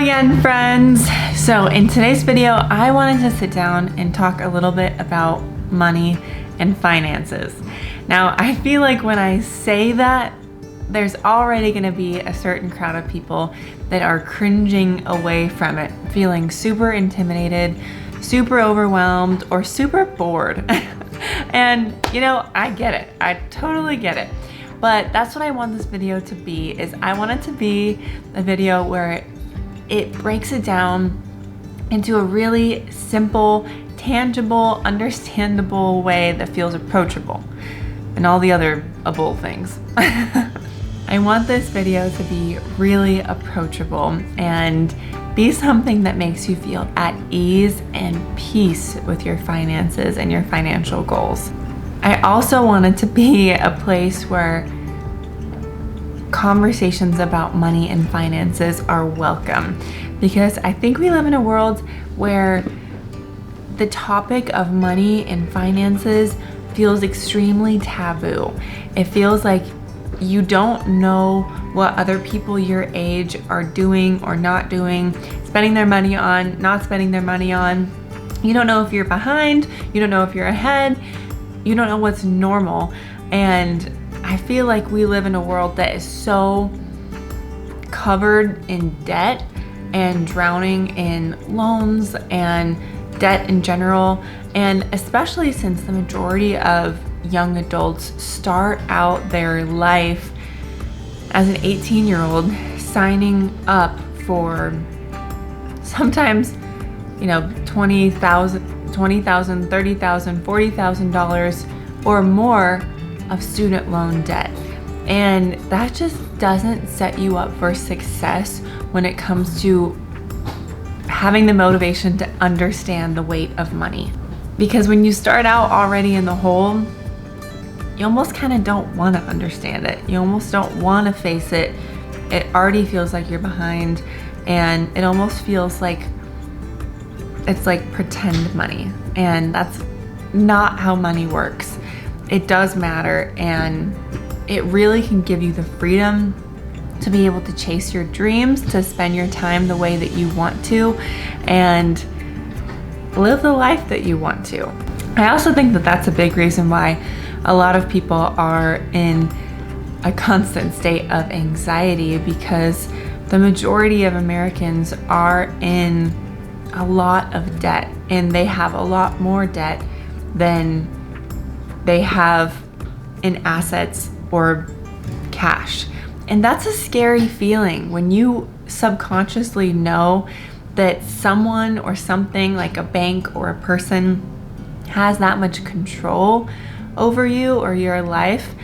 again, friends. So in today's video, I wanted to sit down and talk a little bit about money and finances. Now, I feel like when I say that, there's already gonna be a certain crowd of people that are cringing away from it, feeling super intimidated, super overwhelmed, or super bored. And you know, I get it. I totally get it. But that's what I want this video to be, is I want it to be a video where it breaks it down into a really simple, tangible, understandable way that feels approachable, and all the other able things. I want this video to be really approachable and be something that makes you feel at ease and peace with your finances and your financial goals. I also want it to be a place where conversations about money and finances are welcome, because I think we live in a world where the topic of money and finances feels extremely taboo. It feels like you don't know what other people your age are doing or not doing, spending their money on, not spending their money on. You don't know if you're behind, you don't know if you're ahead, you don't know what's normal. And I feel like we live in a world that is so covered in debt and drowning in loans and debt in general. And especially since the majority of young adults start out their life as an 18-year-old signing up for sometimes, you know, $20,000, $30,000, $40,000 or more of student loan debt. And that just doesn't set you up for success when it comes to having the motivation to understand the weight of money. Because when you start out already in the hole, you almost kind of don't want to understand it. You almost don't want to face it. It already feels like you're behind, and it almost feels like it's like pretend money. And that's not how money works. It does matter, and it really can give you the freedom to be able to chase your dreams, to spend your time the way that you want to, and live the life that you want to. I also think that that's a big reason why a lot of people are in a constant state of anxiety, because the majority of Americans are in a lot of debt, and they have a lot more debt than they have in assets or cash. And that's a scary feeling when you subconsciously know that someone or something like a bank or a person has that much control over you or your life.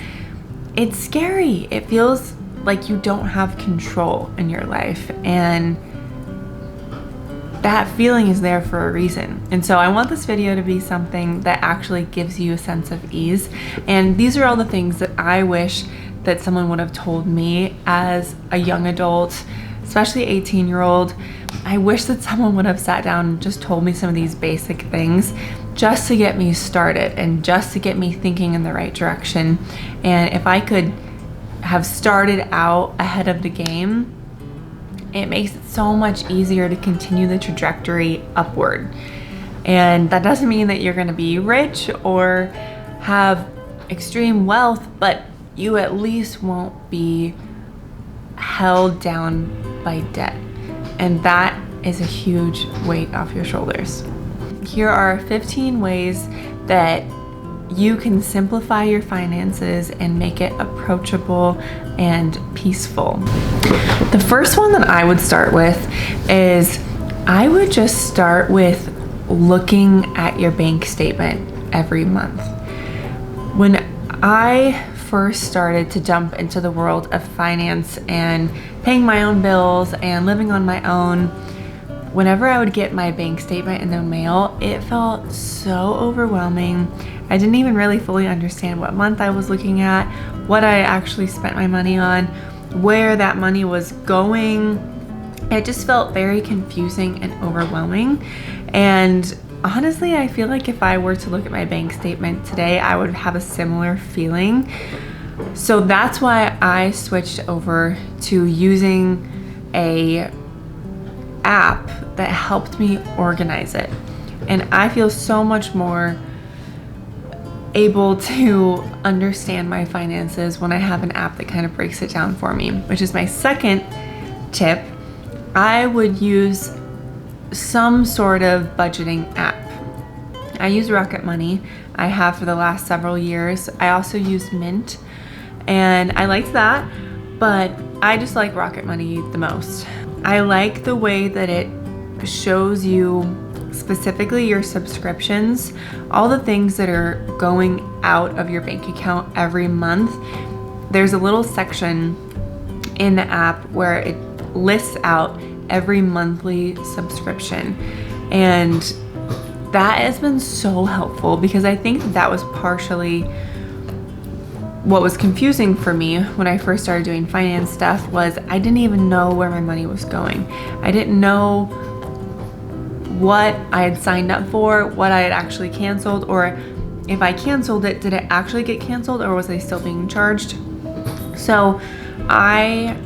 It's scary. It feels like you don't have control in your life, and that feeling is there for a reason. And so I want this video to be something that actually gives you a sense of ease. And these are all the things that I wish that someone would have told me as a young adult, especially 18-year-old. I wish that someone would have sat down and just told me some of these basic things just to get me started and just to get me thinking in the right direction. And if I could have started out ahead of the game, it makes it so much easier to continue the trajectory upward. And that doesn't mean that you're gonna be rich or have extreme wealth, but you at least won't be held down by debt. And that is a huge weight off your shoulders. Here are 15 ways that you can simplify your finances and make it approachable and peaceful. The first one that I would start with is I would just start with looking at your bank statement every month. When I first started to jump into the world of finance and paying my own bills and living on my own, whenever I would get my bank statement in the mail, it felt so overwhelming. I didn't even really fully understand what month I was looking at, what I actually spent my money on, where that money was going. It just felt very confusing and overwhelming. And honestly, I feel like if I were to look at my bank statement today, I would have a similar feeling. So that's why I switched over to using a app that helped me organize it. And I feel so much more able to understand my finances when I have an app that kind of breaks it down for me, which is my second tip. I would use some sort of budgeting app. I use Rocket Money. I have for the last several years. I also use Mint, and I liked that, but I just like Rocket Money the most. I like the way that it shows you specifically your subscriptions, all the things that are going out of your bank account every month. There's a little section in the app where it lists out every monthly subscription, and that has been so helpful because I think that was partially what was confusing for me when I first started doing finance stuff. Was I didn't even know where my money was going. I didn't know what I had signed up for, what I had actually canceled, or if I canceled it, did it actually get canceled or was I still being charged? So I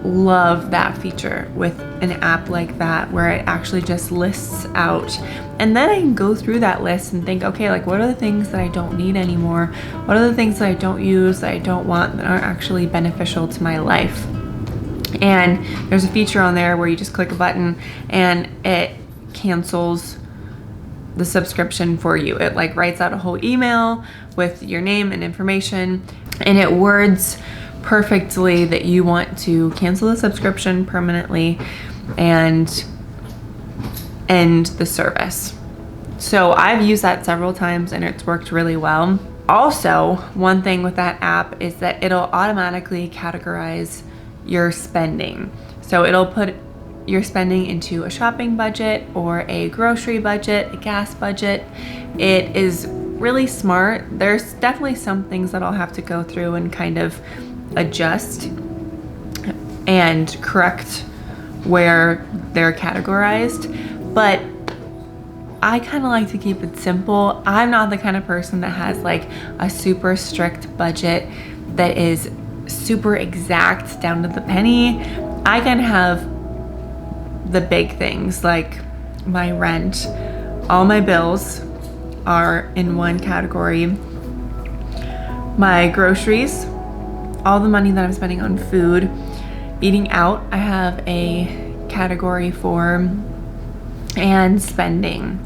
love that feature with an app like that, where it actually just lists out, and then I can go through that list and think, okay, like what are the things that I don't need anymore? What are the things that I don't use, that I don't want, that aren't actually beneficial to my life? And there's a feature on there where you just click a button and it cancels the subscription for you. It like writes out a whole email with your name and information, and it words perfectly that you want to cancel the subscription permanently and end the service. So I've used that several times and it's worked really well. Also, one thing with that app is that it'll automatically categorize your spending. So it'll put your spending into a shopping budget or a grocery budget, a gas budget. It is really smart. There's definitely some things that I'll have to go through and kind of adjust and correct where they're categorized, but I kind of like to keep it simple. I'm not the kind of person that has like a super strict budget that is super exact down to the penny. I can have the big things like my rent. All my bills are in one category. My groceries, all the money that I'm spending on food. Eating out, I have a category for, and spending.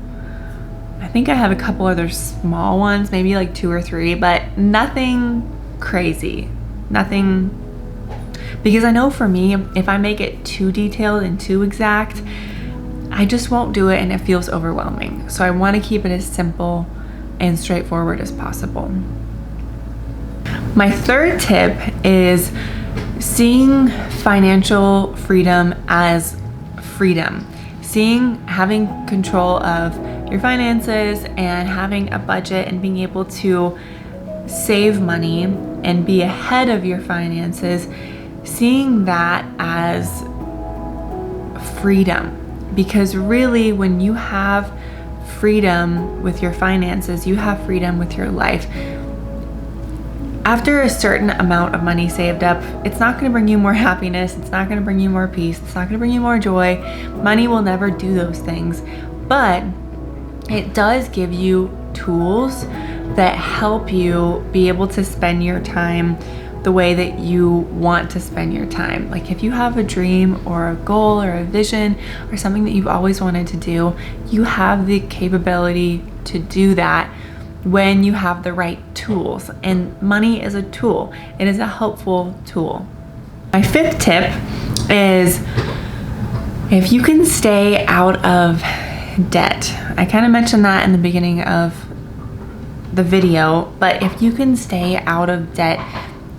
I think I have a couple other small ones, maybe like 2 or 3, but nothing crazy. Nothing, because I know for me, if I make it too detailed and too exact, I just won't do it and it feels overwhelming. So I want to keep it as simple and straightforward as possible. My third tip is seeing financial freedom as freedom. Having control of your finances and having a budget and being able to save money and be ahead of your finances, seeing that as freedom. Because really, when you have freedom with your finances, you have freedom with your life. After a certain amount of money saved up, it's not going to bring you more happiness. It's not going to bring you more peace. It's not going to bring you more joy. Money will never do those things, but it does give you tools that help you be able to spend your time the way that you want to spend your time. Like if you have a dream or a goal or a vision or something that you've always wanted to do, you have the capability to do that when you have the right tools. And money is a tool. It is a helpful tool. My fifth tip is if you can stay out of debt. I kind of mentioned that in the beginning of the video, but if you can stay out of debt,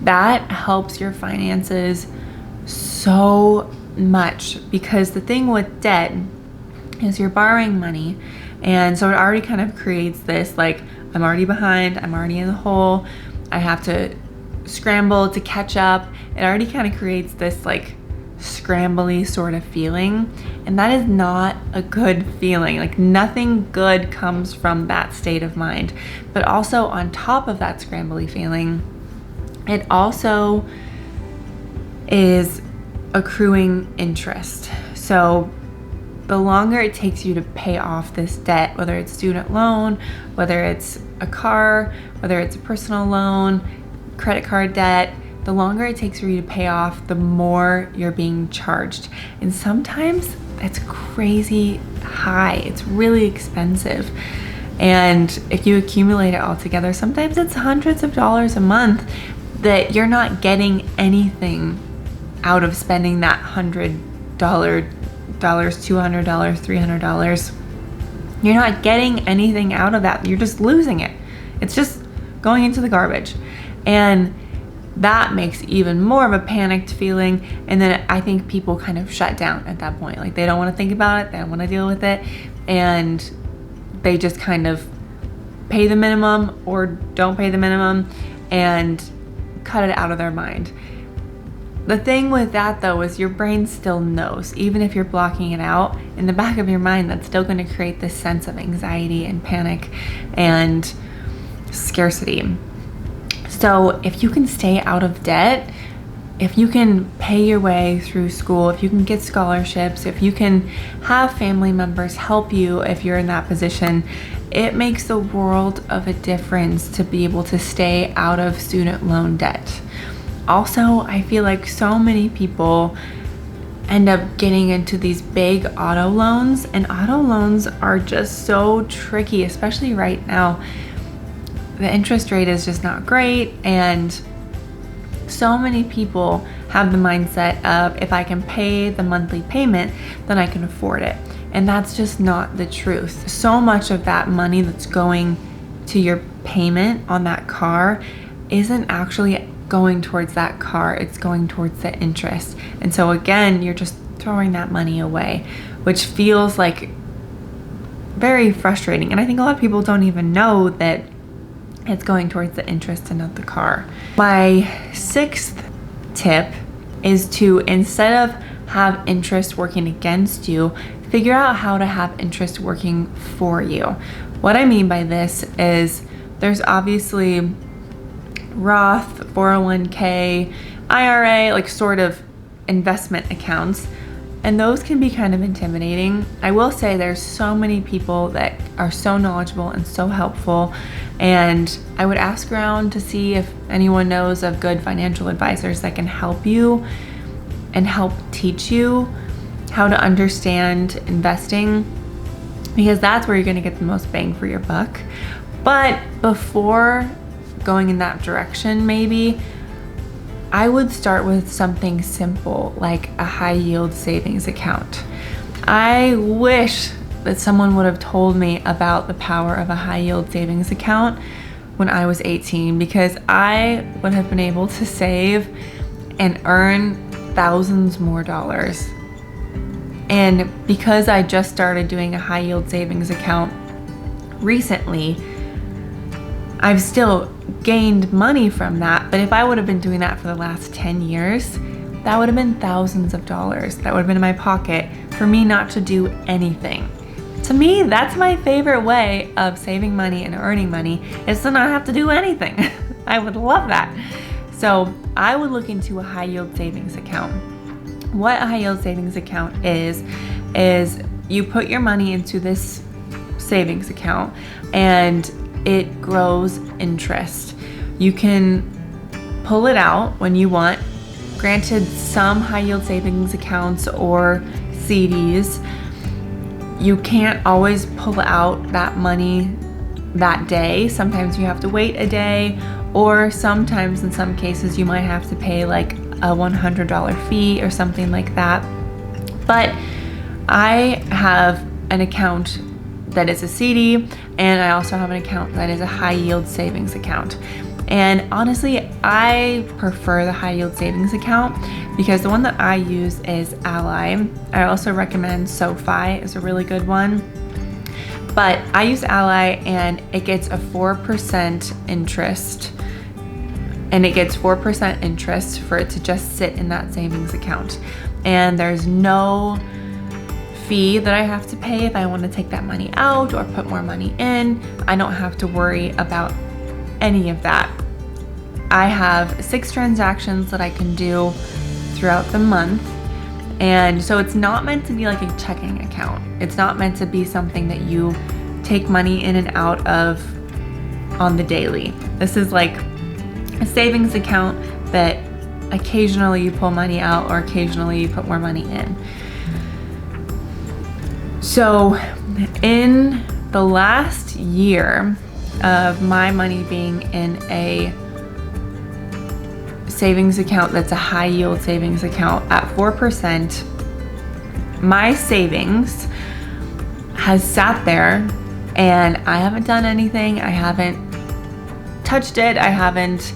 that helps your finances so much, because the thing with debt is you're borrowing money, and so it already kind of creates this like, I'm already behind, I'm already in the hole, I have to scramble to catch up. It already kind of creates this like scrambly sort of feeling, and that is not a good feeling. Like nothing good comes from that state of mind. But also on top of that scrambly feeling, it also is accruing interest. So the longer it takes you to pay off this debt, whether it's student loan, whether it's a car, whether it's a personal loan, credit card debt, the longer it takes for you to pay off, the more you're being charged. And sometimes that's crazy high. It's really expensive. And if you accumulate it all together, sometimes it's hundreds of dollars a month that you're not getting anything out of spending that $100, $200, $300. You're not getting anything out of that. You're just losing it. It's just going into the garbage. And that makes even more of a panicked feeling. And then I think people kind of shut down at that point. Like they don't want to think about it. They don't want to deal with it. And they just kind of pay the minimum or don't pay the minimum and cut it out of their mind. The thing with that though is your brain still knows, even if you're blocking it out, in the back of your mind, that's still going to create this sense of anxiety and panic and scarcity. So if you can stay out of debt, if you can pay your way through school, if you can get scholarships, if you can have family members help you if you're in that position, it makes the world of a difference to be able to stay out of student loan debt. Also, I feel like so many people end up getting into these big auto loans, and auto loans are just so tricky, especially right now. The interest rate is just not great, and so many people have the mindset of, if I can pay the monthly payment, then I can afford it. And that's just not the truth. So much of that money that's going to your payment on that car isn't actually going towards that car, it's going towards the interest. And so again, you're just throwing that money away, which feels like very frustrating. And I think a lot of people don't even know that it's going towards the interest and not the car. My sixth tip is to, instead of have interest working against you, figure out how to have interest working for you. What I mean by this is there's obviously Roth, 401k, IRA, like sort of investment accounts, and those can be kind of intimidating. I will say there's so many people that are so knowledgeable and so helpful, and I would ask around to see if anyone knows of good financial advisors that can help you and help teach you how to understand investing, because that's where you're going to get the most bang for your buck. But before going in that direction, maybe I would start with something simple like a high yield savings account. I wish that someone would have told me about the power of a high yield savings account when I was 18, because I would have been able to save and earn thousands more dollars. And because I just started doing a high yield savings account recently, I've still gained money from that. But if I would have been doing that for the last 10 years, that would have been thousands of dollars that would have been in my pocket for me not to do anything. To me, that's my favorite way of saving money and earning money, is to not have to do anything. I would love that. So I would look into a high yield savings account. What a high yield savings account is you put your money into this savings account and it grows interest. You can pull it out when you want. Granted, some high yield savings accounts or CDs, you can't always pull out that money that day. Sometimes you have to wait a day, or sometimes in some cases you might have to pay like a $100 fee or something like that. But I have an account that is a CD, and I also have an account that is a high yield savings account. And honestly, I prefer the high yield savings account because the one that I use is Ally. I also recommend SoFi is a really good one. But I use Ally and it gets a 4% interest. And it gets 4% interest for it to just sit in that savings account. And there's no fee that I have to pay if I want to take that money out or put more money in. I don't have to worry about any of that. I have 6 transactions that I can do throughout the month, And so it's not meant to be like a checking account. It's not meant to be something that you take money in and out of on the daily. This is like a savings account that occasionally you pull money out or occasionally you put more money in. So in the last year of my money being in a savings account that's a high yield savings account at 4%, my savings has sat there and I haven't done anything. I haven't touched it. I haven't,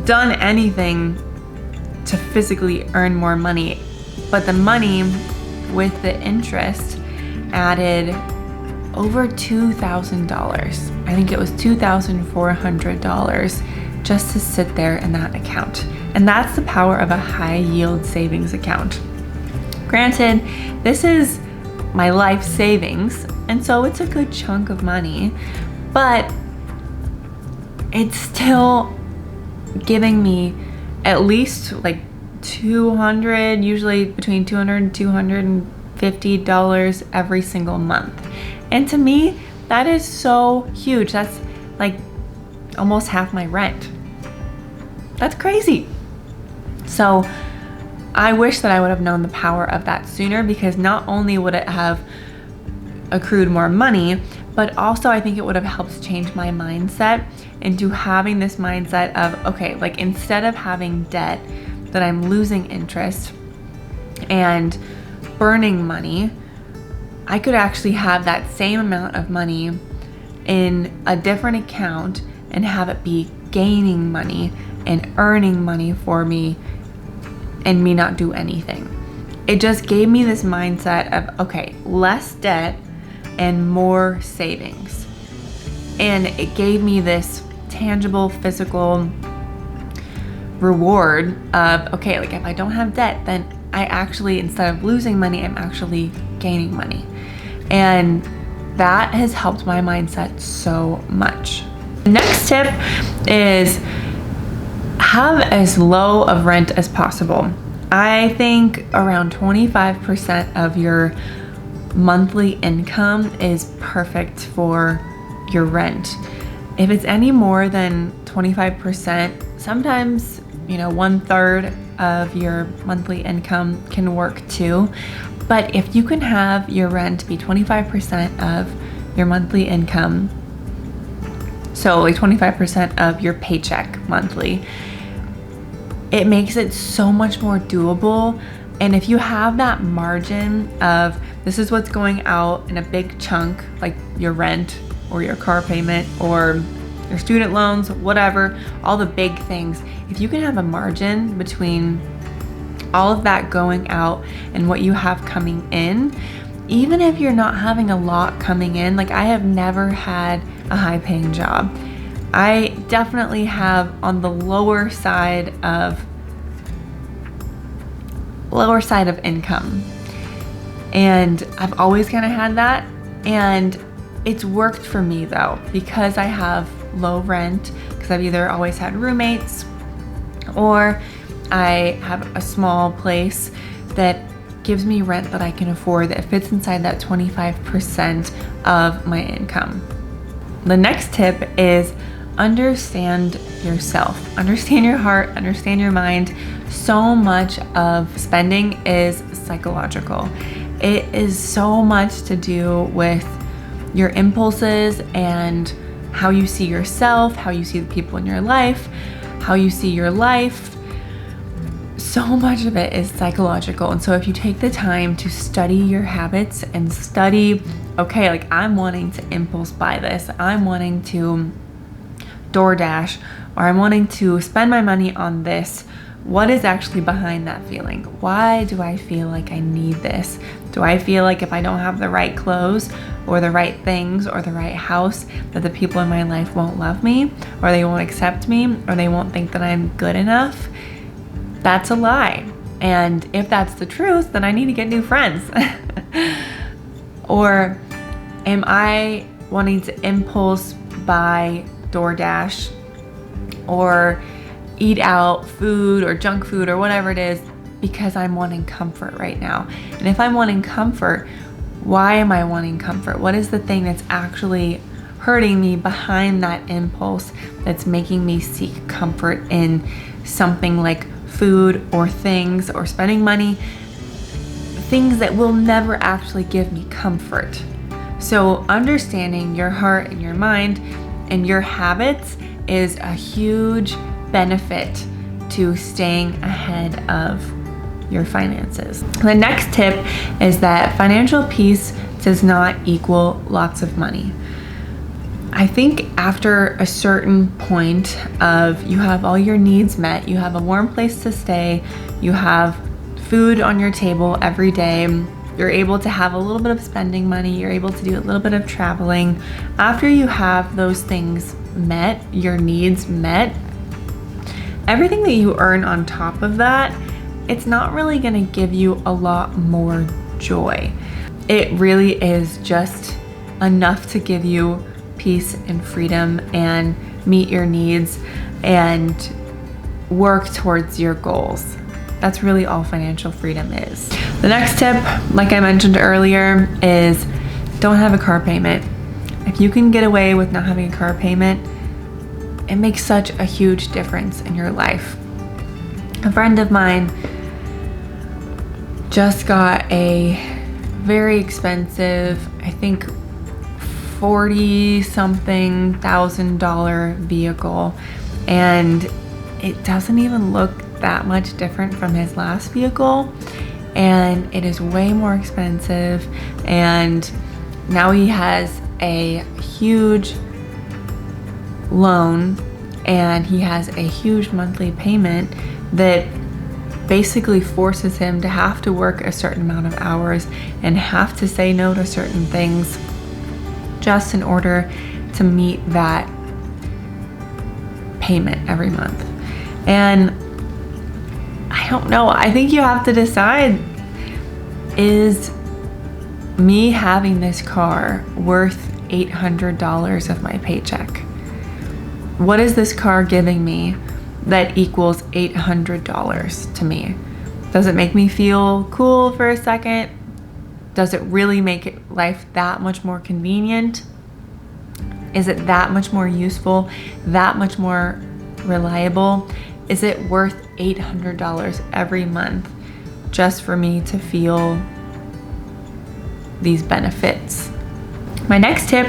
done anything to physically earn more money. But the money with the interest added over $2,000. I think it was $2,400 just to sit there in that account. And that's the power of a high yield savings account. Granted, this is my life savings, and so it's a good chunk of money, but it's still giving me at least like $200, usually between $200 and $250 every single month. And to me, that is so huge. That's like almost half my rent. That's crazy. So I wish that I would have known the power of that sooner, because not only would it have accrued more money, but also I think it would have helped change my mindset into having this mindset of, okay, like instead of having debt that I'm losing interest and burning money, I could actually have that same amount of money in a different account and have it be gaining money and earning money for me and me not do anything. It just gave me this mindset of, okay, less debt and more savings. And it gave me this tangible, physical reward of, okay, like if I don't have debt, then I actually, instead of losing money, I'm actually gaining money. And that has helped my mindset so much. The next tip is have as low of rent as possible. I think around 25% of your monthly income is perfect for your rent. If it's any more than 25%, sometimes, 1/3 of your monthly income can work too. But if you can have your rent be 25% of your monthly income, so like 25% of your paycheck monthly, it makes it so much more doable. And if you have that margin of this is what's going out in a big chunk, like your rent or your car payment or your student loans, whatever, all the big things, if you can have a margin between all of that going out and what you have coming in, even if you're not having a lot coming in, like I have never had a high paying job. I definitely have on the lower side of income. And I've always kind of had that. And it's worked for me though, because I have low rent, because I've either always had roommates or I have a small place that gives me rent that I can afford that fits inside that 25% of my income. The next tip is understand yourself, understand your heart, understand your mind. So much of spending is psychological. It is so much to do with your impulses and how you see yourself, how you see the people in your life, how you see your life. So much of it is psychological. And so if you take the time to study your habits and study, okay, like I'm wanting to impulse buy this, I'm wanting to DoorDash, or I'm wanting to spend my money on this, what is actually behind that feeling? Why do I feel like I need this? Do I feel like if I don't have the right clothes or the right things or the right house, that the people in my life won't love me, or they won't accept me, or they won't think that I'm good enough? That's a lie. And if that's the truth, then I need to get new friends. Or am I wanting to impulse buy DoorDash or eat out food or junk food or whatever it is because I'm wanting comfort right now. And if I'm wanting comfort, why am I wanting comfort? What is the thing that's actually hurting me behind that impulse that's making me seek comfort in something like food or things or spending money, things that will never actually give me comfort. So understanding your heart and your mind and your habits is a huge benefit to staying ahead of your finances. The next tip is that financial peace does not equal lots of money. I think after a certain point of you have all your needs met, you have a warm place to stay, you have food on your table every day, you're able to have a little bit of spending money, you're able to do a little bit of traveling. After you have those things met, your needs met, everything that you earn on top of that, it's not really gonna give you a lot more joy. It really is just enough to give you peace and freedom and meet your needs and work towards your goals. That's really all financial freedom is. The next tip, like I mentioned earlier, is don't have a car payment. If you can get away with not having a car payment, it makes such a huge difference in your life. A friend of mine just got a very expensive, I think $40-something thousand vehicle, and it doesn't even look that much different from his last vehicle, and it is way more expensive, and now he has a huge loan and he has a huge monthly payment that basically forces him to have to work a certain amount of hours and have to say no to certain things just in order to meet that payment every month. And I don't know, I think you have to decide, is me having this car worth $800 of my paycheck? What is this car giving me that equals $800 to me? Does it make me feel cool for a second? Does it really make life that much more convenient? Is it that much more useful, that much more reliable? Is it worth $800 every month just for me to feel these benefits? My next tip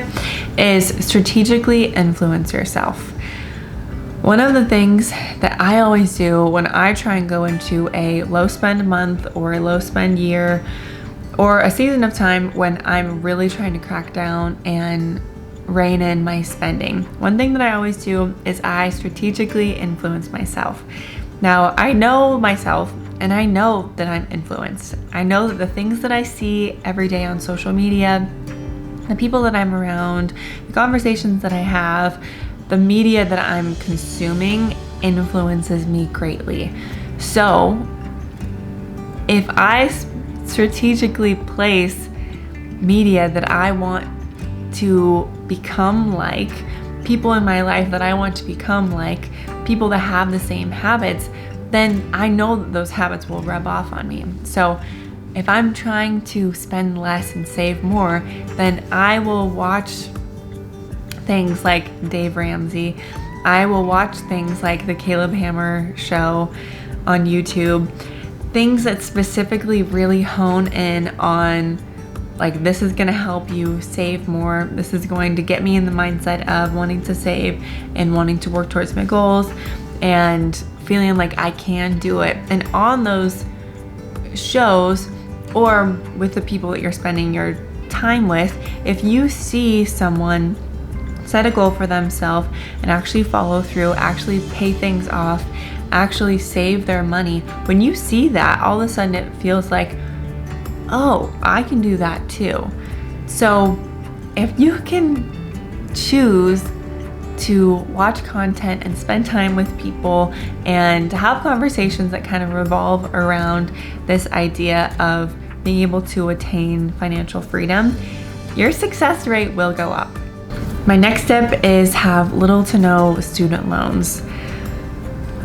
is strategically influence yourself. One of the things that I always do when I try and go into a low spend month or a low spend year or a season of time when I'm really trying to crack down and rein in my spending, one thing that I always do is I strategically influence myself. Now, I know myself and I know that I'm influenced. I know that the things that I see every day on social media, the people that I'm around, the conversations that I have, the media that I'm consuming influences me greatly. So if I strategically place media that I want to become like, people in my life that I want to become like, people that have the same habits, then I know that those habits will rub off on me. So if I'm trying to spend less and save more, then I will watch things like Dave Ramsey. I will watch things like the Caleb Hammer show on YouTube, things that specifically really hone in on, like, this is gonna help you save more. This is going to get me in the mindset of wanting to save and wanting to work towards my goals and feeling like I can do it. And on those shows, or with the people that you're spending your time with, if you see someone set a goal for themselves and actually follow through, actually pay things off, actually save their money, when you see that, all of a sudden it feels like, oh, I can do that too. So if you can choose to watch content and spend time with people and to have conversations that kind of revolve around this idea of being able to attain financial freedom, your success rate will go up. My next tip is have little to no student loans.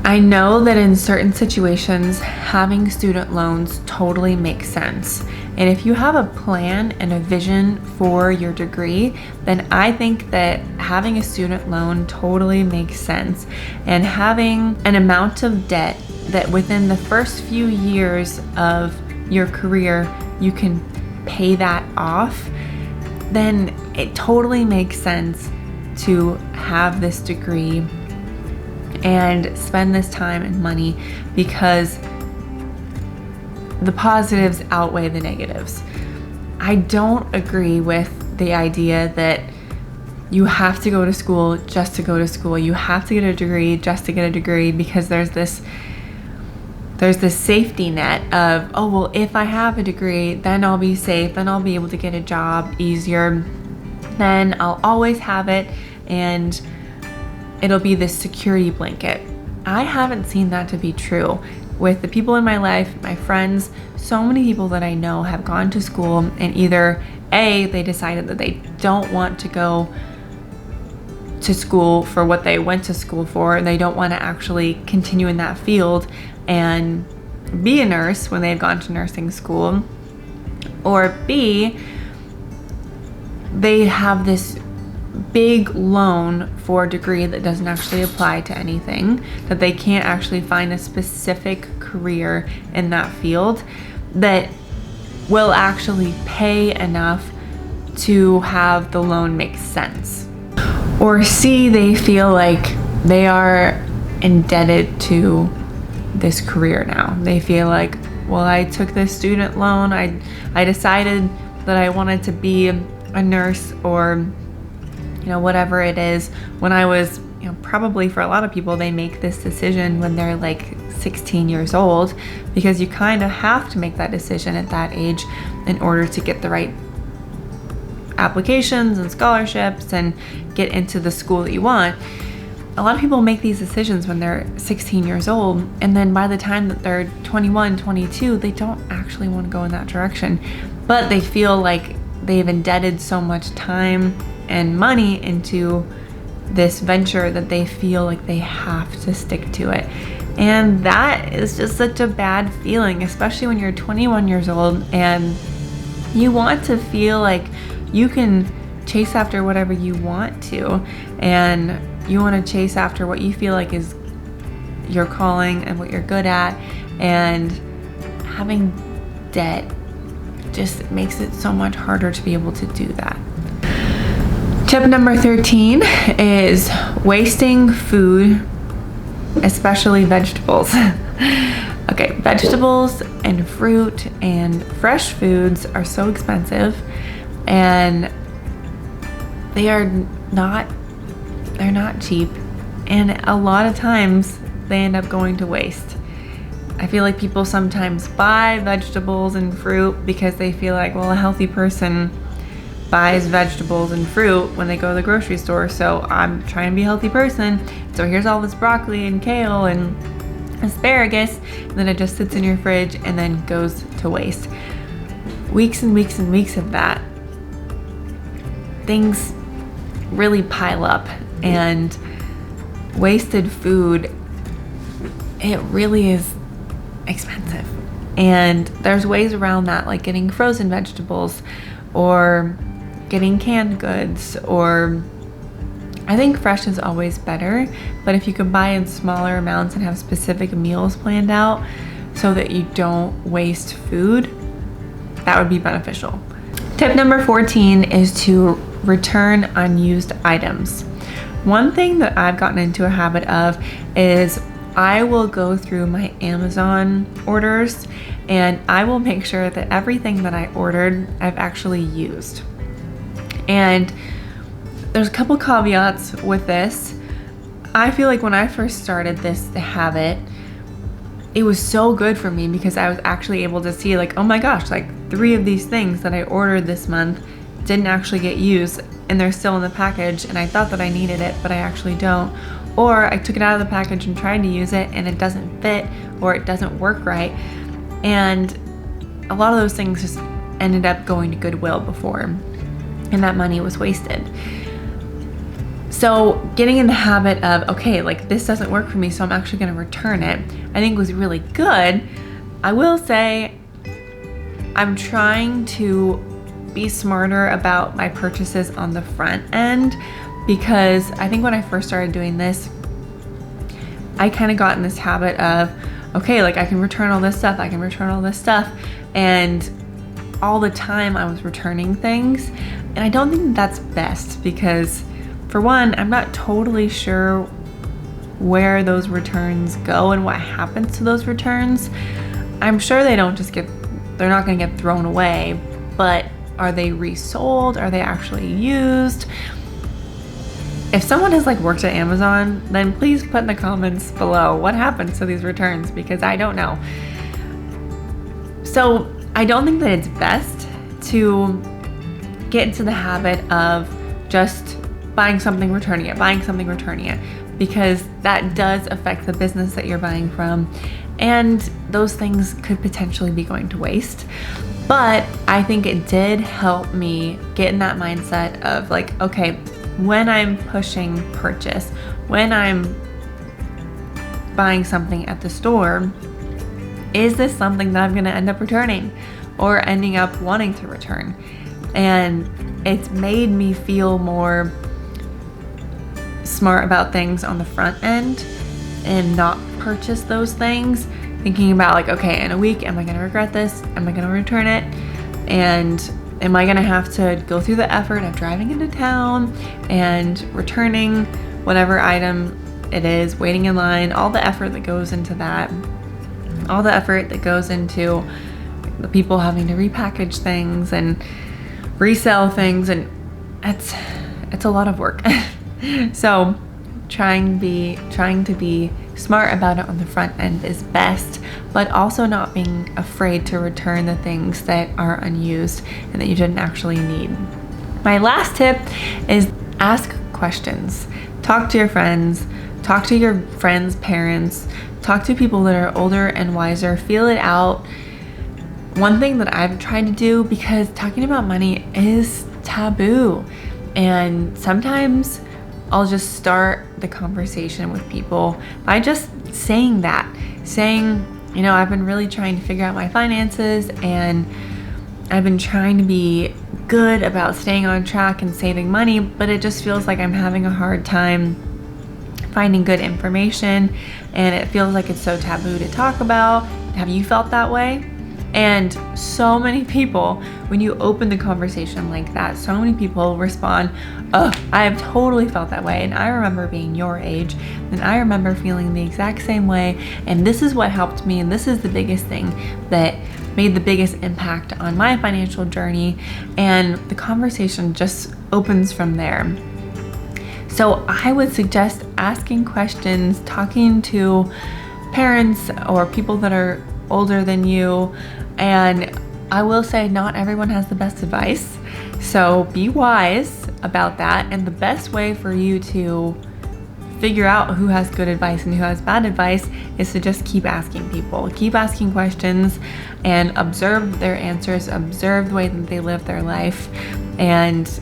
I know that in certain situations, having student loans totally makes sense. And if you have a plan and a vision for your degree, then I think that having a student loan totally makes sense. And having an amount of debt that within the first few years of your career, you can pay that off, then it totally makes sense to have this degree and spend this time and money, because the positives outweigh the negatives. I don't agree with the idea that you have to go to school just to go to school. You have to get a degree just to get a degree, because there's this safety net of, oh, well, if I have a degree, then I'll be safe, then I'll be able to get a job easier, then I'll always have it, and it'll be this security blanket. I haven't seen that to be true. With the people in my life, my friends, so many people that I know have gone to school, and either A, they decided that they don't want to go to school for what they went to school for, and they don't want to actually continue in that field and be a nurse when they had gone to nursing school, or B, they have this big loan for a degree that doesn't actually apply to anything, that they can't actually find a specific career in that field that will actually pay enough to have the loan make sense. Or C, they feel like they are indebted to this career now. They feel like, well, I took this student loan, I decided that I wanted to be a nurse, or whatever it is, when I was, probably for a lot of people, they make this decision when they're like 16 years old, because you kind of have to make that decision at that age in order to get the right applications and scholarships and get into the school that you want. A lot of people make these decisions when they're 16 years old, and then by the time that they're 21, 22, they don't actually want to go in that direction, but they feel like they've indebted so much time and money into this venture that they feel like they have to stick to it. And that is just such a bad feeling, especially when you're 21 years old and you want to feel like you can chase after whatever you want to, and you want to chase after what you feel like is your calling and what you're good at, and having debt just makes it so much harder to be able to do that. Tip number 13 is wasting food, especially vegetables. Okay, vegetables and fruit and fresh foods are so expensive, and they're not cheap, and a lot of times they end up going to waste. I feel like people sometimes buy vegetables and fruit because they feel like, well, a healthy person buys vegetables and fruit when they go to the grocery store, so I'm trying to be a healthy person, so here's all this broccoli and kale and asparagus, and then it just sits in your fridge and then goes to waste. Weeks and weeks and weeks of that. Things really pile up, and wasted food, it really is expensive. And there's ways around that, like getting frozen vegetables or getting canned goods, or I think fresh is always better, but if you can buy in smaller amounts and have specific meals planned out so that you don't waste food, that would be beneficial. Tip number 14 is to return unused items. One thing that I've gotten into a habit of is I will go through my Amazon orders and I will make sure that everything that I ordered I've actually used. And there's a couple caveats with this. I feel like when I first started this habit, it was so good for me because I was actually able to see like, oh my gosh, like 3 of these things that I ordered this month didn't actually get used and they're still in the package, and I thought that I needed it, but I actually don't. Or I took it out of the package and tried to use it and it doesn't fit, or it doesn't work right. And a lot of those things just ended up going to Goodwill before, and that money was wasted. So getting in the habit of, okay, like this doesn't work for me, so I'm actually gonna return it, I think was really good. I will say I'm trying to be smarter about my purchases on the front end, because I think when I first started doing this, I kind of got in this habit of, okay, like I can return all this stuff, and all the time I was returning things. And I don't think that's best, because for one, I'm not totally sure where those returns go and what happens to those returns. I'm sure they're not gonna get thrown away, but are they resold? Are they actually used? If someone has like worked at Amazon, then please put in the comments below what happens to these returns, because I don't know. So I don't think that it's best to get into the habit of just buying something, returning it, because that does affect the business that you're buying from, and those things could potentially be going to waste. But I think it did help me get in that mindset of like, okay, when I'm pushing purchase, when I'm buying something at the store, is this something that I'm gonna end up returning or ending up wanting to return? And it's made me feel more smart about things on the front end and not purchase those things, thinking about like, okay, in a week, am I gonna regret this? Am I gonna return it? And am I gonna have to go through the effort of driving into town and returning whatever item it is, waiting in line, all the effort that goes into that, all the effort that goes into the people having to repackage things and resell things, and it's a lot of work. So trying to be smart about it on the front end is best, but also not being afraid to return the things that are unused and that you didn't actually need. My last tip is ask questions. Talk to your friends, talk to your friends' parents, talk to people that are older and wiser, feel it out. One thing that I've tried to do, because talking about money is taboo, and sometimes I'll just start the conversation with people by just saying, you know, I've been really trying to figure out my finances, and I've been trying to be good about staying on track and saving money, but it just feels like I'm having a hard time finding good information, and it feels like it's so taboo to talk about. Have you felt that way? And so many people, when you open the conversation like that, so many people respond, oh, I have totally felt that way. And I remember being your age, and I remember feeling the exact same way. And this is what helped me. And this is the biggest thing that made the biggest impact on my financial journey. And the conversation just opens from there. So I would suggest asking questions, talking to parents or people that are older than you. And I will say, not everyone has the best advice, so be wise about that. And the best way for you to figure out who has good advice and who has bad advice is to just keep asking people, keep asking questions, and observe their answers, observe the way that they live their life, and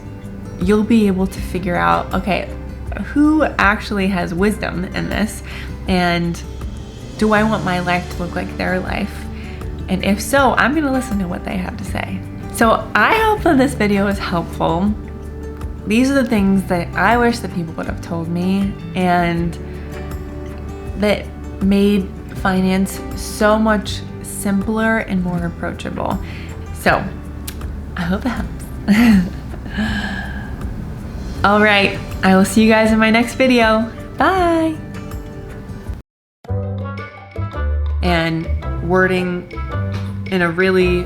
you'll be able to figure out, okay, who actually has wisdom in this, and do I want my life to look like their life? And if so, I'm gonna listen to what they have to say. So I hope that this video is helpful. These are the things that I wish that people would have told me, and that made finance so much simpler and more approachable. So I hope it helps. All right, I will see you guys in my next video. Bye. And wording in a really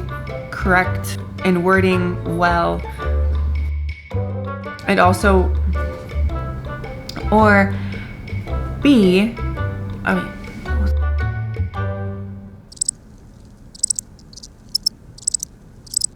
correct and wording well. And also, or B, I mean,